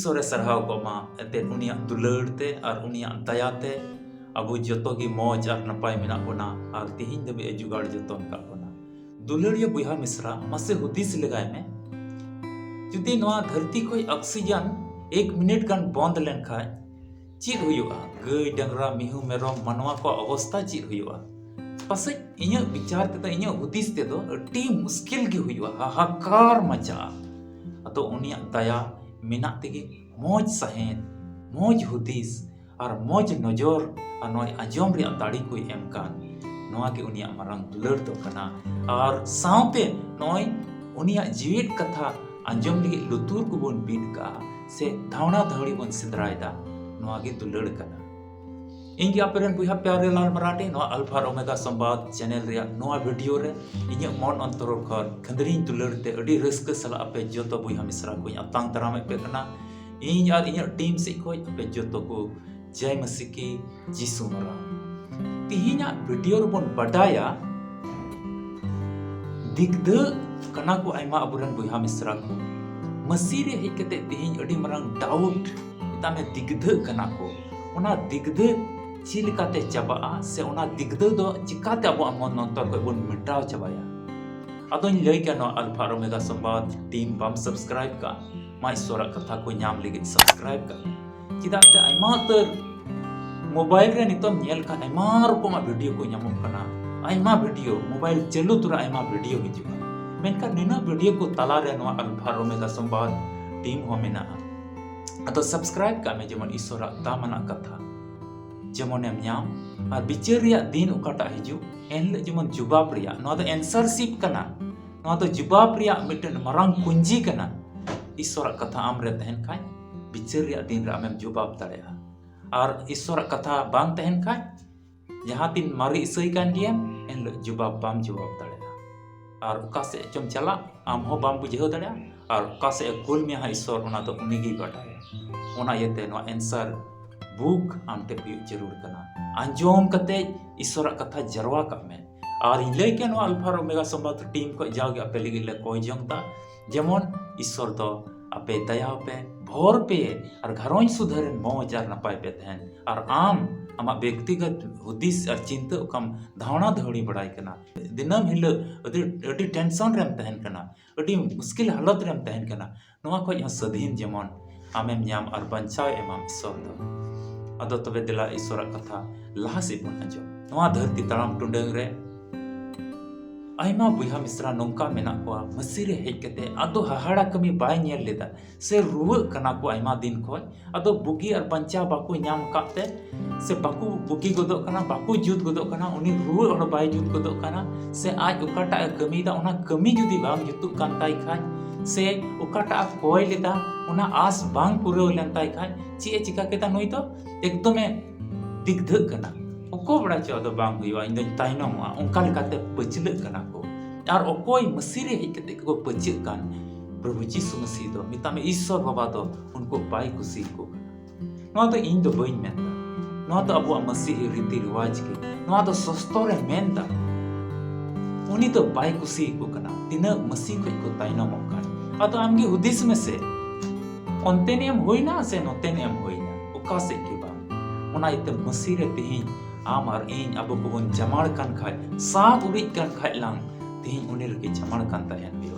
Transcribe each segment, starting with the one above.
ईश्वरे सरहाव को मा एते उनिया दुलाड़ते और उनिया दयाते अबो जतो की मौज और नपाय मेना बोना और तिहिन दबे जुगाड़ जतन का बोना दुलाड़िया बुहा मिश्रा मसे हुदिस लगाय में जुदी नवा धरती कोई ऑक्सीजन 1 मिनट गान बंद लेन खाय चीज हुआ गई डंगरा मिहू मेरम मनवा को अवस्था चीज हुआ पासे इन विचार ते इन हुदिस ते अति मुश्किल गे हुआ हाहाकार मचा अतो उनिया दया मेना तेगे मौज सहेन मौज हुदिस और मौज नजर और नय आजम रे दाड़ी को एम कान नवा के उनिया मारंग दुलर तो कना और साउते नय उनिया जीवित कथा आजम लगे लुतुर को बोन बीट का से धावना धावड़ी बोन सिद्रायदा नवा के दुलर कना इंगे आपेरन बुहा प्यारे लाल मराठे नवा अल्फा ओमेगा संवाद चैनल रे नवा वीडियो रे इnye मन अंतर खर खंदरी दुलर ते अडी रस्क सला आपे जतो बुहा मिश्रा को अतांग तराम पे कना इन यार इन टीम से को आपे जतो को जय मसीह की जीसु मरा तिहिना वीडियो रे बोन बडाया दिग्ध कना को आइमा अबुरन बुहा मिश्रा को मसीह रे हेकते तिहिन अडी मरंग डाउट तामे दिग्ध कना को ओना दिग्ध चिलकाते चबा से ओना दिग्ध दो चिकाते अब मन अंतर को बन मिटाव चबाया अदों लई के नो अल्फा ओमेगा संवाद टीम बम सब्सक्राइब का मा ईश्वर कथा को नाम लगे सब्सक्राइब का चिदाते आइमा तर मोबाइल रे नितम नेल का आइमा रकम वीडियो को नाम कना आइमा वीडियो मोबाइल चलु तुरा आइमा वीडियो हिजुआ मेनका निना वीडियो को तला रे नो अल्फा ओमेगा संवाद टीम हो मेना अतो सब्सक्राइब का में जेमन ईश्वर दामना कथा जेमन एम नाम और बिचार रिया दिन उकाटा हिजु एनले जेमन जुबाब रिया नो दो एंसरशिप कना नो दो जुबाब रिया मिटन मरंग कुंजी कना ईश्वर कथा आम रे तहन खाय बिचार रिया दिन रे आमेम जुबाब दाड़ेया और ईश्वर कथा बांग तहन खाय जहां तीन मारी सई कान गिया एनले जुबाब बाम जुबाब दाड़ेया और उका से चम चला आम हो बाम बुझाव दाड़ेया और उका से कुल में ईश्वर ओना तो उनिगी बाटाया ओना येते नो आंसर बुक आमटे जरूर कना आंजोम कते ईश्वर कथा जरवा का में और लई के नो अल्फा ओमेगा संवाद टीम को जागे आपे लगी ले कोई जंगता जेमन ईश्वर तो आपे दया पे भोर पे और घरों सुधरन मौज और नपाय पे तहन और आम आमा व्यक्तिगत हुदिस और चिंता कम धावना धावड़ी बड़ाई कना दिनम हिल अति टेंशन रेम तहन कना अति मुश्किल हालत रेम तहन कना नवा को सधीन जेमन आमेम नाम और बंचाव एमाम ईश्वर दो अदो तबे दिला ईश्वर कथा लहा से बन आजो नवा धरती तड़ाम टुंडंग रे आइमा बुहा मिश्रा नोंका मेना को मसी रे हेज कते अदो हाहाड़ा कमी बाय नेल लेदा से रुव कना को आइमा दिन खोय अदो बुगी और बंचा बाकू नाम काते से बाकू बुगी गोदो कना बाकू जुत गोदो कना उनी रुव और बाय जुत गोदो कना से आज उकाटा कमी दा ओना कमी जुदी बांग जुतु कान ताई खाय से उकाटा कोय लेदा ओना आस बांग पुरो लेन ताई खाय ची चिका केता नोई तो एकदम दिग्ध कना ओको बड़ा चोदो बांग हुआ इन दिन ताइनोमा उनका लेकाते पचले कना को और ओकोय मसीह रे हेज कते को पचे कान प्रभु यीशु मसीह दो मिता में ईश्वर बाबा दो उनको बाय खुशी को नो तो इन दो बइन मेनता नो तो अबो मसीह रीति रिवाज के नो तो सस्तो रे मेनता उनी तो बाय खुशी को कना तिना मसीह को ताइनोमा का अतो आमगे हुदिस में से ओंतेनियम होइना से नोतेनियम होइना ओका से के बा ओना इते मसीह रे तिहिन आम और इन अब को बन जमाड़ कान खाय साफ उड़ी कान खाय लांग तिहिन उनेर के जमाड़ कान तायन बियो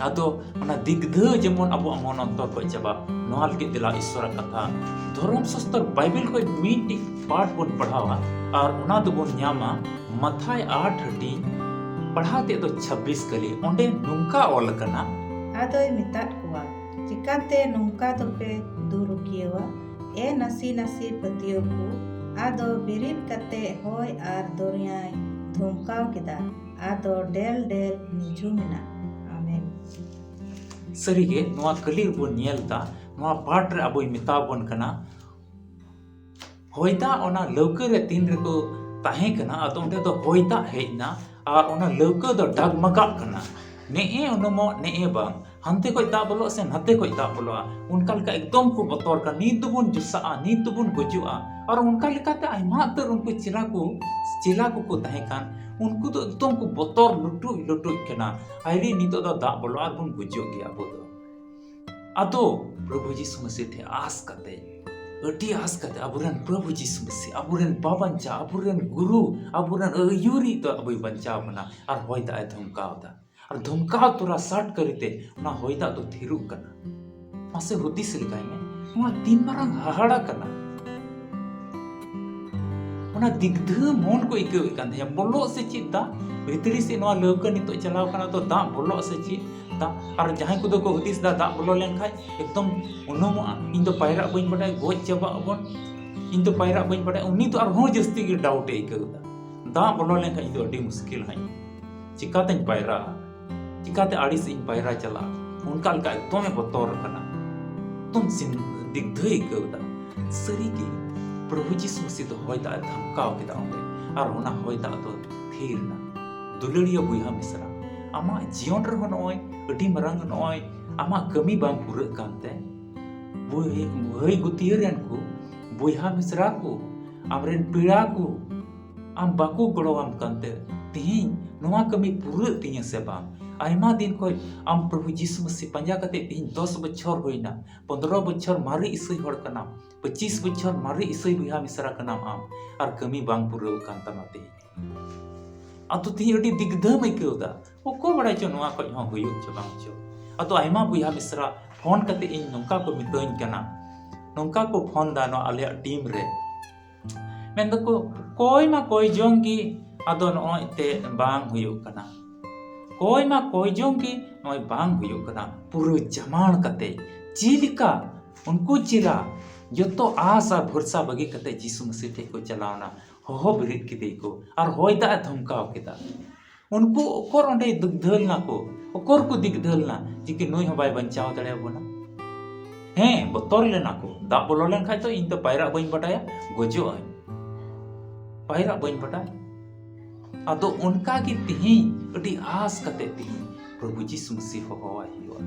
आदो ओना दिग्ध जेमन अब मन अंतर को जबा नोहाल के दिला ईश्वर कथा धर्म शास्त्र बाइबल को मीट पाठ बन पढ़ावा और ओना दो बन न्यामा मथाय 8:3 पढ़ाते तो 26 कली ओंडे नुंका ऑल कना आदोय मितात कुआ चिकाते नुंका तो पे दुरुकियवा ए नसी नसी पतियो को आदो बिरिप कते होय आर दोरियाय धुमकाव केदा आदो डेल डेल निजुमिना आमेन सरीगे नोआ कली बन नेलता नोआ पाठ रे अबोय मिताबन कना होयता ओना लौके रे तीन रे को ताहे कना अतो ओंडे तो होयता हेजना और ओना लौके दो डगमगा कना ने उनमो ने बांग हंते को दा बोलो से नते को दा बोलो उनका लेका एकदम को बतौर का नीत दुबुन जुस्सा नीत दुबुन गुजुआ और उनका लेकाते आइमा तर उनको चिला को तहे कान उनको तो एकदम को बतौर लुटु लुटु केना आइरी नीतो दा बोलो और बुन गुजो गया बोलो अदो प्रभु यीशु मसीह थे आस कते अटी आस कते अबुरन प्रभु यीशु मसीह अबुरन बाबंचा अबुरन गुरु अबुरन अयुरी तो अबुई बंचा बना और होयदा ए धमकावदा और धमकाव तोरा साट करिते ना होयदा तो थिरु कना मासे हुदिस लिकाय में नोआ तीन मारंग हाहाड़ा कना ओना दिग्ध मोन को इके कान हे बोलो से चिता भितरी से नोआ लौका नितो चलाव कना तो दा बोलो से चि दा और जहां को को हुदिस दा बोलो लेन खाय एकदम उनमो इन तो पायरा बइन बडाय गोज चबा अबन इन तो पायरा बइन बडाय उनी तो और हो जस्ती के डाउट इके दा बोलो लेन खाय तो अडी मुश्किल है चिकाते पायरा चिकाते आड़िस इन पायरा चला उनका लका एकदम बतौर कना तुम सिन दिग्ध इके सरी की प्रभु यीशु मसीह तो होयदा धमकाव केदा ओंदे और ओना होयदा तो थीर ना दुलड़िया बुया मिसरा आमा जीवन रे नय अडी मरंग नय आमा कमी बाम पुरे कानते बुई गुतियरन को बुया मिसरा को आमरेन पीड़ा को आम बाकू गड़ोआम कानते तिहिं नोआ कमी पुरे तिया से बाम आयमा दिन को आम प्रभु यीशु मसीह पंजा कते तिहिं 10 बछर होइना 15 बछर मारी इसई हड़ कना 25 बछर मारी इसई बुया मिसरा कना आम और कमी बांग पुरे कानता माते अतो ती अडी दिग्धम इकेउदा ओको बड़ाय चो नोआ को हो हुयु च बांग चो अतो आयमा बुया मिसरा फोन कते इन नोंका को मितोइन कना नोंका को फोन दानो आले टीम रे मेन दको कोई मा कोई जोंगी अदो नोय ते बांग हुयु कना कोई मा कोई जोंगी नोय बांग हुयु कना पुरो जमान कते चिलिका उनको चिला जतो आशा भरोसा बगी कते यीशु मसीह थे को चलावना हो बिरित किदे को और होयदा धमकाव केदा उनको ओकर ओंडे दिग्धल ना को ओकर को दिग्धल ना जिके नोय हो बाय बंचाव दड़े बोना हे बतौर लेना को दा बोलो लेन खाय तो इन तो पायरा बइन बटाया गोजो आय पायरा बइन बटाय अदो उनका की तिही अडी आस कते तिही प्रभु यीशु मसीह हो आइयो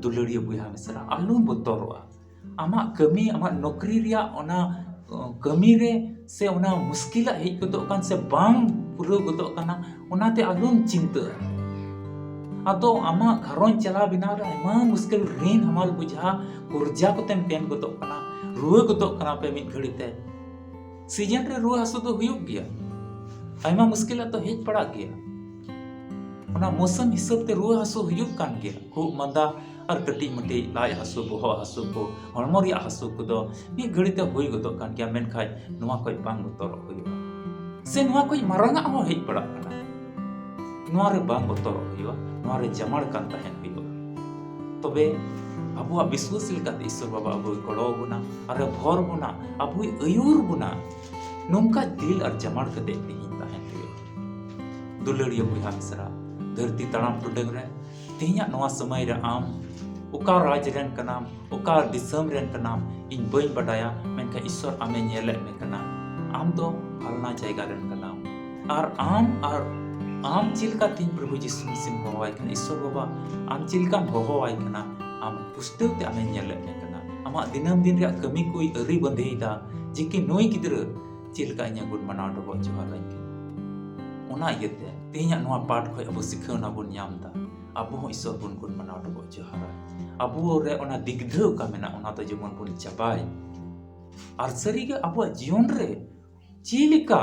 दुलड़िया बुया मिसरा आलू बतौरवा आमा कमी आमा नौकरी रिया ओना कमी रे से ओना मुश्किला हेज गदो कान से बांग पुरो गदो काना ओनाते आलूम चिंता अदो आमा घरों चला बिना रे आयमा मुश्किल रेन हमाल बुझा कुर्जा को तेम पेन गदो काना रुए गदो काना पे मिट घड़ीते सीजन रे रुआ हसु तो हुयुग गया आयमा मुश्किला तो हेज पड़ा गया ओना मौसम हिसाब ते रुआ हसु हुयुग कान गया खूब मंदा और कटी मटी लाई हसु बोहो हसु को हड़मो रिया हसु को दो मी घड़ीते हुई गदो कान गया मेन खाय नोआ कोई बांग बतौर हुयुगा से नोआ कोई मारंगा हो हेज पड़ा काना नोआ रे बांग बतौर हुयुगा नोआ रे जमाड़ कान तहन हुयुगा तबे अबुआ विश्वास लेकाते ईश्वर बाबा अबुई गड़ो बुना अरे भोर बुना अबुई अयुर बुना नोंका दिल और जमाड़ कते तिहिं तहन हुयुगा दुलड़िया बुया मिसरा धरती तड़ाम टुडंग रे तिहिं नोआ समय रे आम उका राज रेन कनाम उका दिसम रेन कनाम इन बई बडाया मेनका ईश्वर आमे नेले में कना आम दो फलना जायगा रेन कनाम और आम चिलका तीन प्रभु यीशु मसीह होवाय कना ईश्वर बाबा आम चिलका होवाय कना आम पुष्टते आमे नेले में कना आमा दिनम दिन रे कमी कोई अरी बंधेदा जिके नोई गिदर चिलका इnya गुण मनाव दबो जोहाराय ओना इयते तिहिं नोआ पाठ खय अबो सिखावना बन ᱧᱟᱢदा अबो हो ईश्वर बन गुण मनाव दबो जोहाराय अबो रे ओना दिग्ध का मेना ओना तो जेमन बन चाबाय और सरी के अबो जीवन रे चिलिका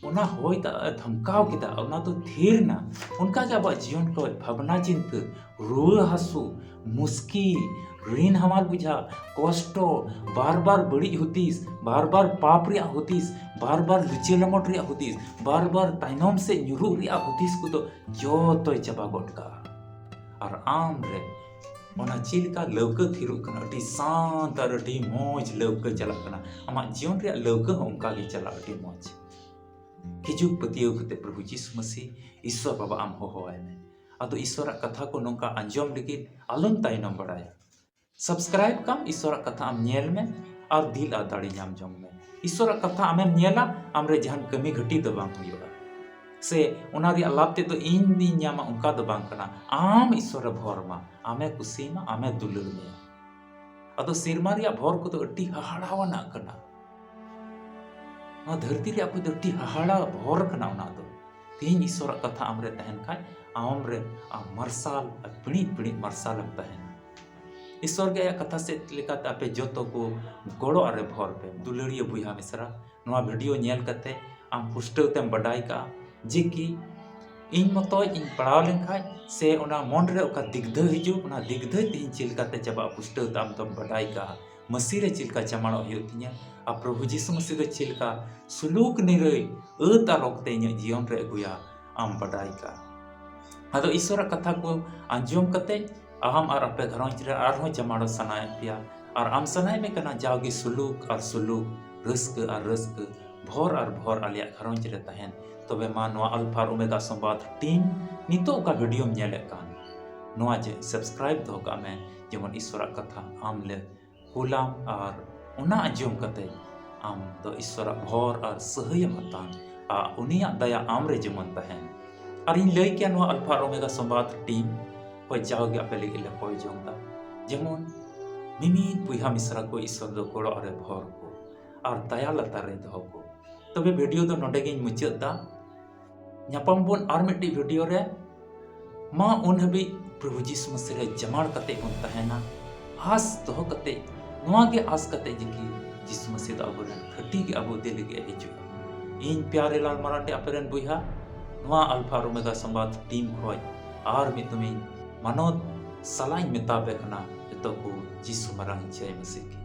ओना होयदा धमकाव केदा ओना तो थीर ना उनका के अबो जीवन को भावना चिंता रुआ हसु मुश्किल ऋण हमार बुझा कष्ट बार बार बड़ी होतीस बार बार पाप रिया होतीस बार बार लुचे लमट रिया होतीस बार बार ताइनम से ᱧᱩᱨᱩ रिया होतीस को तो जोतोय चाबा गोटका और आम रे ओना चिलका लौका थिरु कना अति शांत और अति मौज लौका चला कना आमा जीवन रे लौका हमका के चला अति मौज किजुक पतियो कते प्रभु यीशु मसीह ईश्वर बाबा आम होय में अदो ईश्वर कथा को नोंका अंजम लगित आलम ताइनम बड़ाया सब्सक्राइब का ईश्वर कथा आम नेल में और दिल आ दाड़ी नाम जम में ईश्वर कथा आमेम नेला आमरे जहान कमी घटी तो बांग हुयुगा से ओना रि लाभ ते तो इन दिन ᱧᱟᱢᱟ उनका तो बांग कना आम ईश्वर भोरमा आमे कुसीमा आमे दुलुर में अदो सिरमा रिया भोर को तो अट्टी हाहाड़ावना कना ना धरती रे आपको अट्टी हाहाड़ा भोर कना ओना दो तीन ईश्वर कथा आमरे तहन खाय आम रे आ मरसाल पिणी पिणी मरसाल तहन ईश्वर के कथा से लेकाते आपे जोतो को गोड़ो आरे भर पे दुलड़िया बुहा मिश्रा नोआ वीडियो नेल कते आम पुष्टव तेम बडाई का जे कि इन मतो इन पढ़ाव लेखाय से ओना मन रे ओका दिग्ध हिजु ओना दिग्ध तीन चिलकाते चबा पुष्टव ताम तम बडाई का मसीह रे चिलका चमाड़ो हुतिया आ प्रभु जीसु मसीह दो चिलका सुलूक निरई अता रोकते इन जीवन रे अगुया आम बडाई का आदो ईश्वर कथा को आंजोम कते अहम और आपे घरों रे आरो जमाड़ो सनाय पिया और आम सनाय में कना जाओगे सुलूक और सुलूक रस्क और रस्क भोर और भोर आलिया घरों रे तहन तबे मा नोआ अल्फा और ओमेगा संवाद टीम नितो का वीडियो नेले कान नोआ जे सब्सक्राइब दो का में जेमन ईश्वर कथा आम ले कुलाम और उना आंजोम कते आम तो ईश्वर भोर और सहय मतान आ उनिया दया आम रे जेमन तहन और इन लई के नोआ अल्फा और ओमेगा संवाद टीम को जाओगे आपे लगे ले कोई जोंदा जेमन मिमी बुहा मिश्रा को ईश्वर दो गोड़ो और भोर को और दया लता रे दो को तबे वीडियो दो नोडे गे मुचादा ᱧᱟᱯᱟᱢ ᱵᱚᱱ ᱟᱨ ᱢᱤᱫᱴᱤᱡ ᱵᱷᱤᱰᱤᱭᱳ ᱨᱮ ᱢᱟ ᱩᱱ ᱦᱟᱹᱵᱤᱡ ᱯᱨᱚᱵᱷᱩ ᱡᱤᱥᱩ ᱢᱟᱥᱤ ᱨᱮ ᱡᱟᱢᱟᱲ ᱠᱟᱛᱮ ᱵᱚᱱ ᱛᱟᱦᱮᱱᱟ आस दोह कते नोआ गे आस कते जिकी जिसु मसीह दा अबो रन खटी गे अबो दे लगे हिजु इन प्यारे लाल मरांडे अपेरन बुहा नोआ अल्फा ओमेगा संवाद टीम खोय आर मितुमी मानोद सलाइन मेताबे खना एतो को जिसु मरांग जय मसीह की